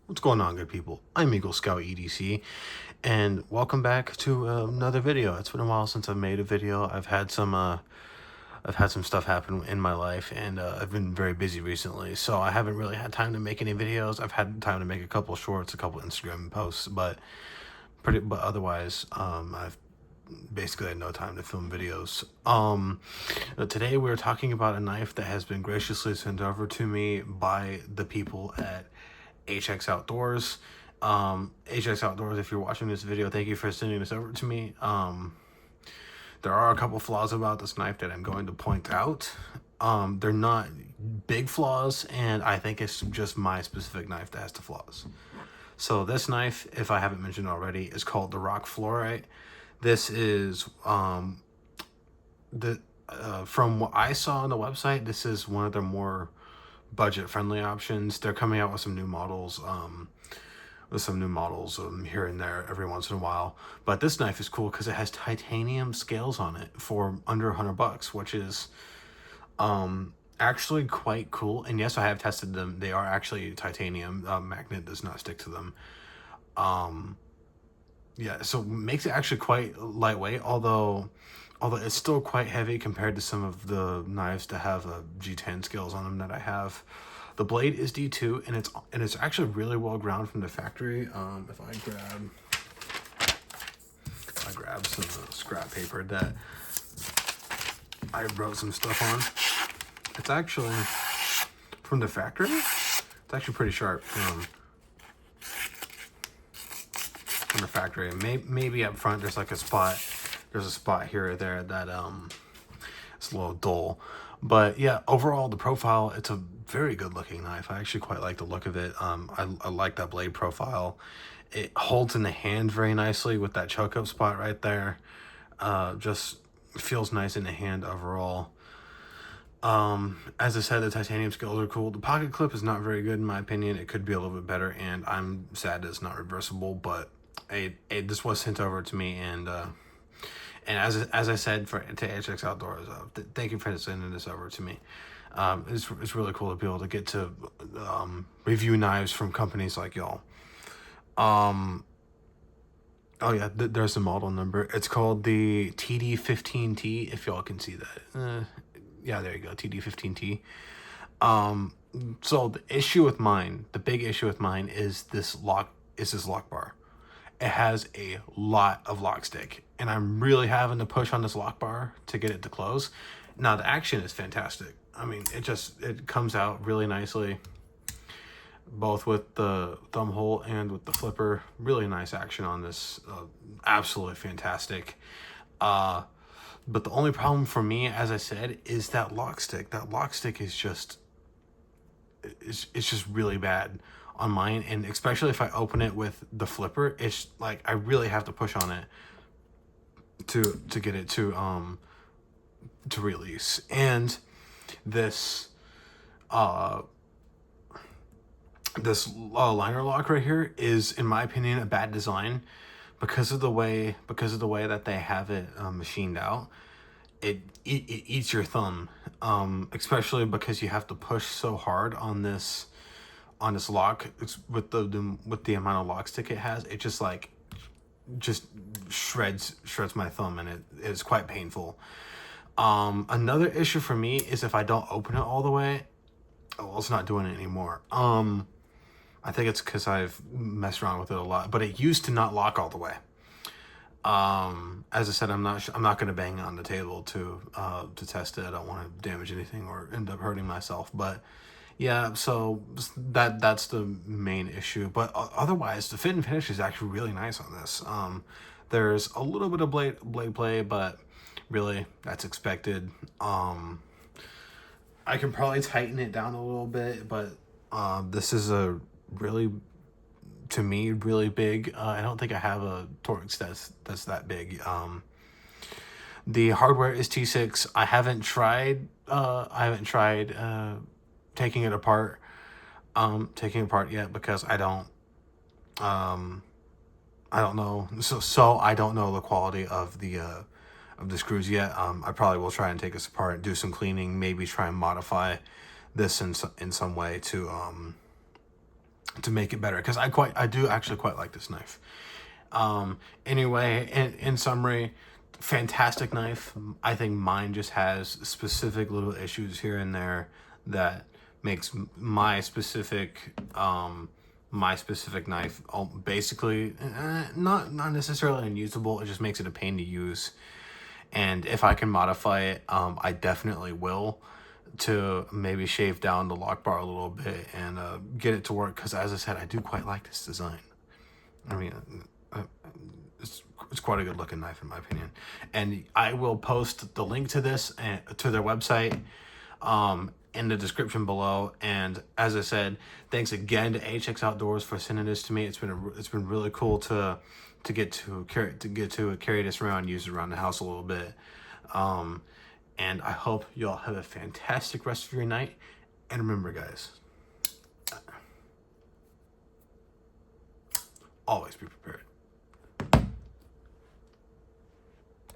What's going on, good people? I'm Eagle Scout EDC, and welcome back to another video. It's been a while since I've made a video. I've had some stuff happen in my life, and I've been very busy recently, so I haven't really had time to make any videos. I've had time to make a couple shorts, a couple Instagram posts, but otherwise, I've basically had no time to film videos. Today we're talking about a knife that has been graciously sent over to me by the people at HX Outdoors. HX Outdoors, if you're watching this video, thank you for sending this over to me. There are a couple flaws about this knife that I'm going to point out. They're not big flaws, and I think it's just my specific knife that has the flaws. So this knife, if I haven't mentioned already, is called the Rock Fluorite. This is from what I saw on the website, this is one of their more budget-friendly options. They're coming out with some new models, here and there every once in a while. But this knife is cool because it has titanium scales on it for under $100, which is actually quite cool. And yes, I have tested them. They are actually titanium. Magnet does not stick to them. Yeah, so it makes it actually quite lightweight, although it's still quite heavy compared to some of the knives that have a G10 scales on them that I have. The blade is D2, and it's actually really well ground from the factory. If I grab some scrap paper that I wrote some stuff on, it's actually from the factory. It's actually pretty sharp. From the factory, maybe up front there's like a spot. There's a spot here or there that it's a little dull, but yeah, overall the profile, it's a very good looking knife. I actually quite like the look of it. I like that blade profile. It holds in the hand very nicely with that choke up spot right there. Just feels nice in the hand overall. As I said, the titanium scales are cool. The pocket clip is not very good in my opinion. It could be a little bit better, and I'm sad that it's not reversible, but this was sent over to me, and as I said to HX Outdoors, thank you for sending this over to me. It's really cool to be able to get to review knives from companies like y'all. Oh yeah, there's the model number. It's called the TD15T, if y'all can see that. Yeah, there you go, TD15T. So the big issue with mine is this lock bar. It has a lot of lock stick, and I'm really having to push on this lock bar to get it to close. Now the action is fantastic. I mean, it comes out really nicely, both with the thumb hole and with the flipper. Really nice action on this. Absolutely fantastic. But the only problem for me, as I said, is that lock stick. That lock stick is just really bad on mine, and especially if I open it with the flipper, it's like I really have to push on it to get it to release. And this liner lock right here is, in my opinion, a bad design because of the way that they have it machined out. It eats your thumb, especially because you have to push so hard on this lock. It's with the amount of lock stick it has. It just shreds my thumb, and it is quite painful. Another issue for me is if I don't open it all the way. Well, it's not doing it anymore. I think it's because I've messed around with it a lot, but it used to not lock all the way. As I said, I'm not going to bang on the table to test it. I don't want to damage anything or end up hurting myself. But yeah, so that's the main issue. But otherwise, the fit and finish is actually really nice on this. There's a little bit of blade play, but really that's expected. I can probably tighten it down a little bit, but this is a really, to me, really big. I don't think I have a Torx that's that big. The hardware is T6. I haven't tried taking it apart yet because I don't know. So I don't know the quality of the screws yet. I probably will try and take this apart, do some cleaning, maybe try and modify this in some way to to make it better, because I do actually quite like this knife. Anyway, in summary, fantastic knife. I think mine just has specific little issues here and there that makes my specific knife basically not necessarily unusable. It just makes it a pain to use. And if I can modify it, I definitely will, to maybe shave down the lock bar a little bit and get it to work. Because as I said, I do quite like this design. I mean, it's quite a good looking knife in my opinion. And I will post the link to this and to their website in the description below. And as I said, thanks again to HX Outdoors for sending this to me. It's been really cool to get to carry this around, use it around the house a little bit. And I hope you all have a fantastic rest of your night. And remember, guys, always be prepared.